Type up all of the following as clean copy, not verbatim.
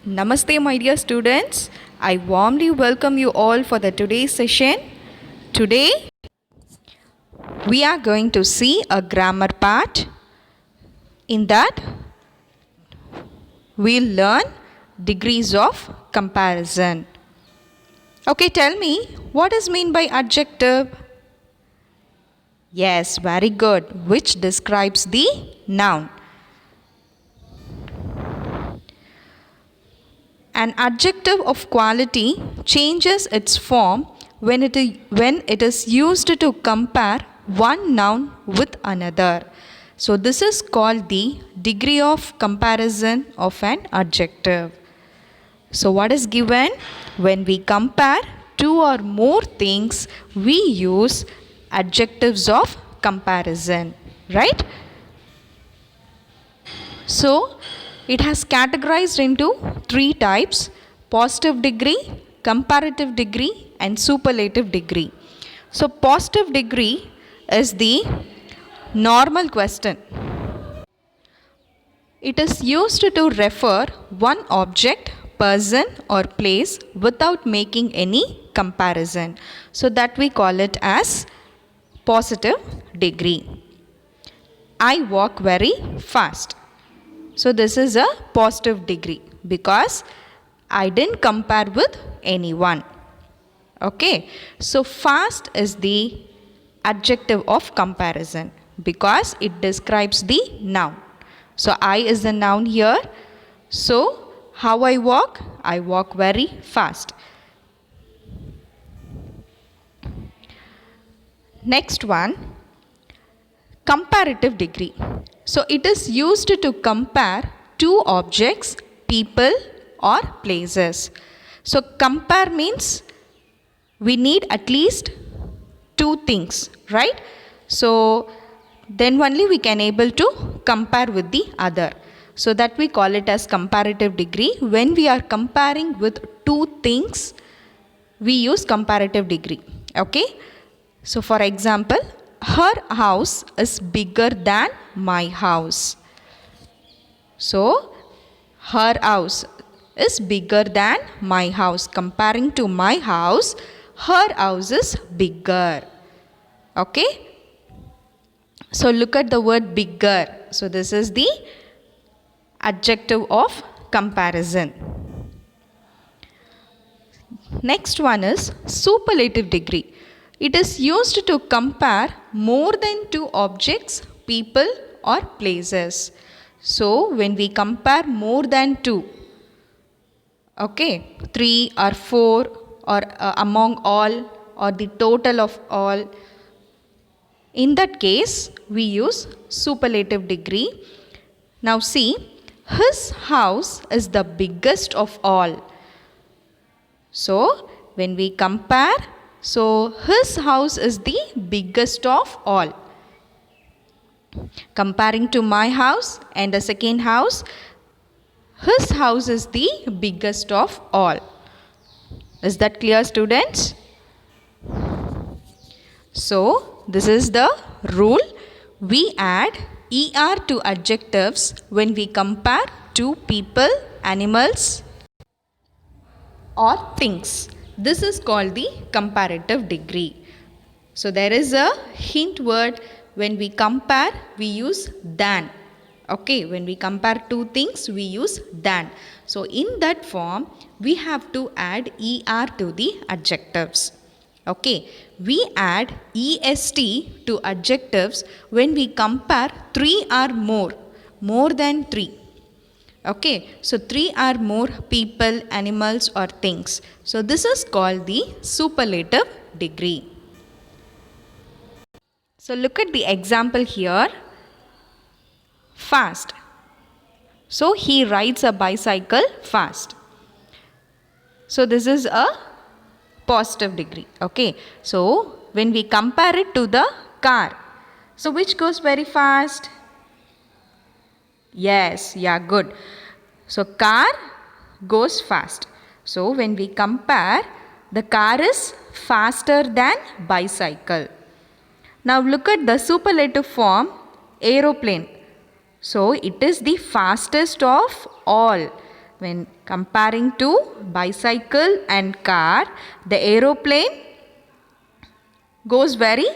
Namaste, my dear students. I warmly welcome you all for the today's session. Today, we are going to see a grammar part. In that, we'll learn degrees of comparison. Okay, tell me, what is mean by adjective? Yes, very good. Which describes the noun. An adjective of quality changes its form when it is used to compare one noun with another. So this is called the degree of comparison of an adjective. So what is given? When we compare two or more things, we use adjectives of comparison, right? So it has categorized into three types: positive degree, comparative degree and superlative degree. So positive degree is the normal question. It is used to refer one object, person or place without making any comparison. So that we call it as positive degree. I walk very fast. So this is a positive degree because I didn't compare with anyone. Okay. So fast is the adjective of comparison because it describes the noun. So I is the noun here. So how I walk very fast. Next one, comparative degree. So it is used to compare two objects, people or places. So compare means we need at least two things, right? So then only we can able to compare with the other. So that we call it as comparative degree. When we are comparing with two things, we use comparative degree. Okay. So for example, her house is bigger than my house. So her house is bigger than my house. Comparing to my house, her house is bigger. Okay. So look at the word bigger. So this is the adjective of comparison. Next one is superlative degree. It is used to compare more than two objects, people or places. So when we compare more than two, okay, 3 or 4 or among all or the total of all, in that case we use superlative degree. Now see, his house is the biggest of all. So when we compare, so his house is the biggest of all. Comparing to my house and the second house, his house is the biggest of all. Is that clear, students? So this is the rule. We add ER to adjectives when we compare two people, animals or things. This is called the comparative degree. So there is a hint word. When we compare, we use than. Okay, when we compare two things, we use than. So in that form, we have to add ER to the adjectives. Okay, we add EST to adjectives when we compare three or more than three. Okay, so 3 or more people, animals or things. So this is called the superlative degree. So look at the example here. Fast. So he rides a bicycle fast. So this is a positive degree. Okay, so when we compare it to the car, so which goes very fast? Yes, yeah, good. So car goes fast. So when we compare, the car is faster than bicycle. Now look at the superlative form, aeroplane. So it is the fastest of all. When comparing to bicycle and car, the aeroplane goes very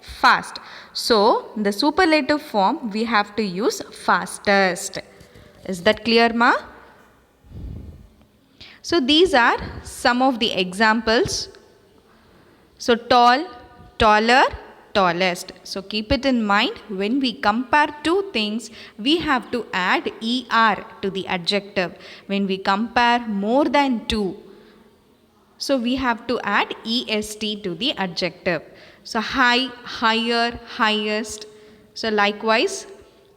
fast. So, in the superlative form, we have to use fastest. Is that clear, ma? So, these are some of the examples. So, tall, taller, tallest. So, keep it in mind, when we compare two things, we have to add ER to the adjective. When we compare more than two, so we have to add EST to the adjective. So, high, higher, highest. So, likewise,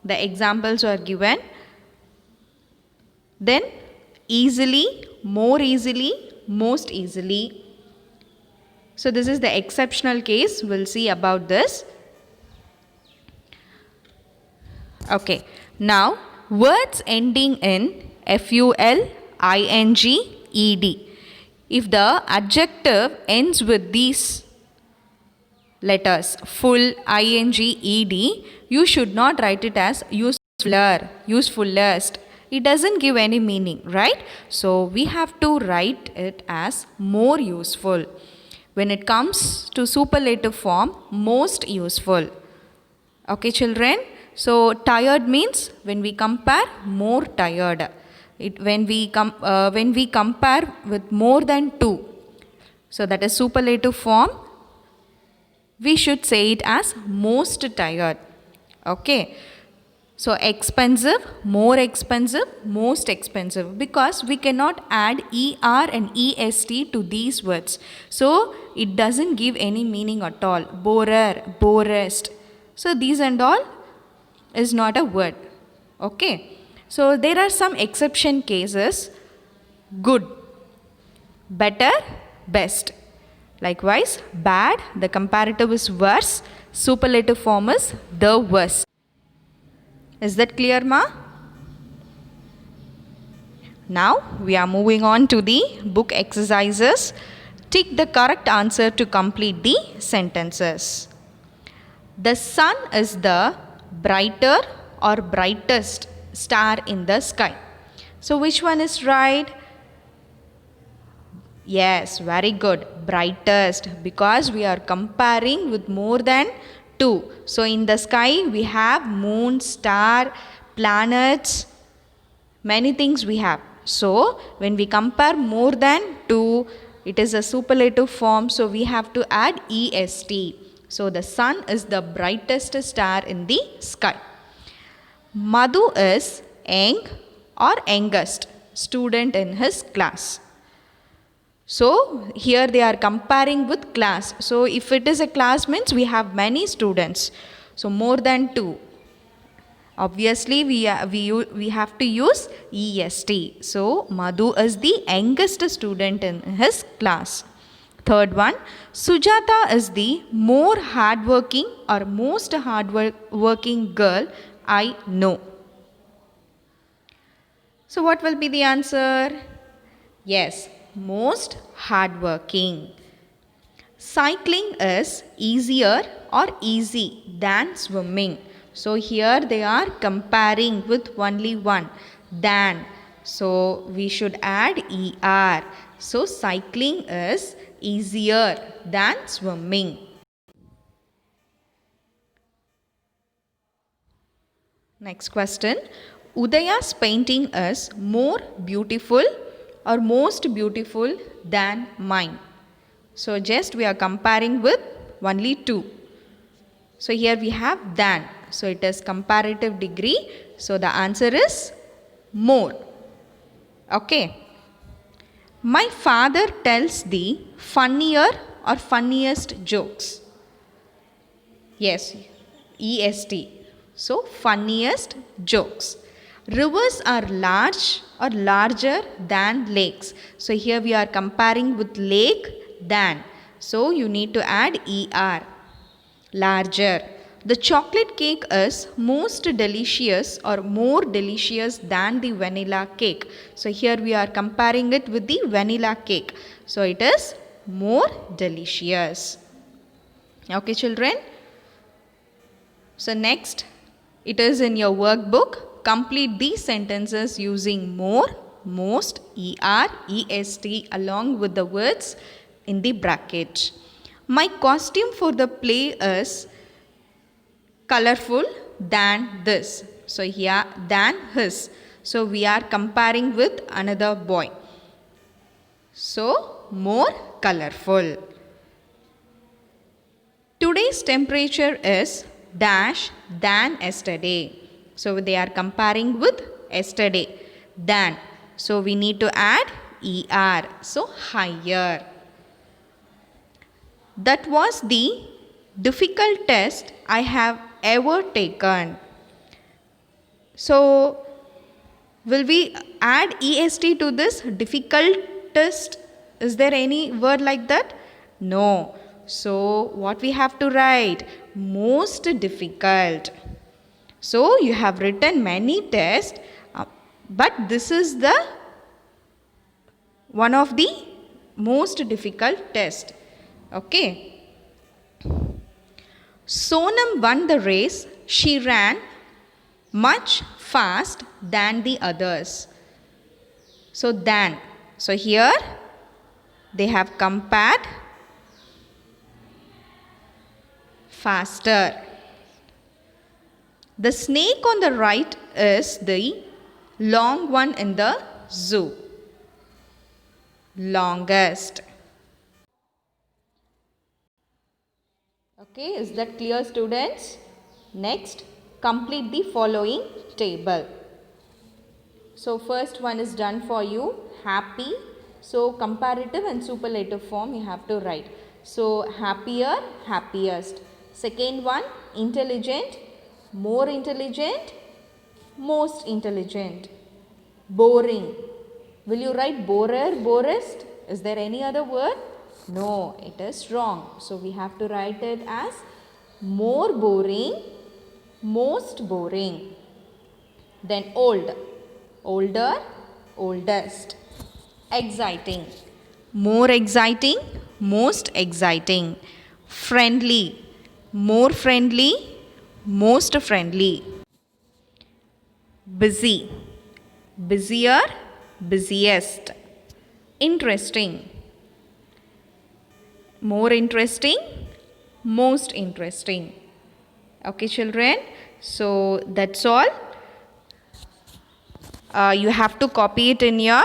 the examples are given. Then, easily, more easily, most easily. So, this is the exceptional case. We'll see about this. Okay. Now, words ending in FUL, ING, ED. If the adjective ends with these letters, full, ING, ED, you should not write it as usefuller, usefulest. It doesn't give any meaning, right? So, we have to write it as more useful. When it comes to superlative form, most useful. Okay, children? So, tired means when we compare, more tired. When we compare with more than two, so that is superlative form, we should say it as most tired. Okay. So, expensive, more expensive, most expensive, because we cannot add ER and EST to these words. So, it doesn't give any meaning at all. Borer, borest. So, these and all is not a word. Okay. So, there are some exception cases. Good, better, best. Likewise, bad, the comparative is worse. Superlative form is the worst. Is that clear, ma? Now, we are moving on to the book exercises. Tick the correct answer to complete the sentences. The sun is the brighter or brightest star in the sky. So, which one is right? Yes, very good. Brightest, because we are comparing with more than two. So, in the sky we have moon, star, planets, many things we have. So, when we compare more than two, it is a superlative form. So, we have to add EST. So, the sun is the brightest star in the sky. Madhu is young or youngest student in his class. So, here they are comparing with class. So, if it is a class means we have many students. So, more than two. Obviously, we have to use EST. So, Madhu is the youngest student in his class. Third one, Sujata is the more hardworking or most hardworking girl I know. So, what will be the answer? Yes, most hardworking. Cycling is easier or easy than swimming. So, here they are comparing with only one, than. So, we should add ER. So, cycling is easier than swimming. Next question. Udaya's painting is more beautiful or most beautiful than mine. So, just we are comparing with only two. So, here we have than. So, it is comparative degree. So, the answer is more. Okay. My father tells the funnier or funniest jokes. Yes, EST. So, funniest jokes. Rivers are large or larger than lakes. So, here we are comparing with lake than. So, you need to add ER. Larger. The chocolate cake is most delicious or more delicious than the vanilla cake. So, here we are comparing it with the vanilla cake. So, it is more delicious. Okay, children. So, next, it is in your workbook. Complete these sentences using more most, ER, EST along with the words in the bracket. My costume for the play is colorful than this. So here than his. So we are comparing with another boy. So more colorful. Today's temperature is dash than yesterday. So they are comparing with yesterday. Than. So we need to add ER. So higher. That was the difficult test I have ever taken. So will we add EST to this difficult test? Is there any word like that? No. So what we have to write? Most difficult. So you have written many tests, but this is the one of the most difficult test. Okay. Sonam won the race. She ran much fast than the others. So than. So here they have compared faster. The snake on the right is the long one in the zoo. Longest. Okay, is that clear, students? Next, complete the following table. So first one is done for you, happy. So comparative and superlative form you have to write. So happier, happiest. Second one, intelligent, more intelligent, most intelligent. Boring. Will you write borer, borest? Is there any other word? No, it is wrong. So we have to write it as more boring, most boring. Then old, older, oldest. Exciting, more exciting, most exciting. Friendly, more friendly, most friendly. Busy, busier, busiest. Interesting, more interesting, most interesting. Okay, children, so that's all. You have to copy it in your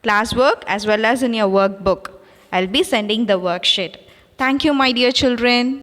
classwork as well as in your workbook. I'll be sending the worksheet. Thank you, my dear children.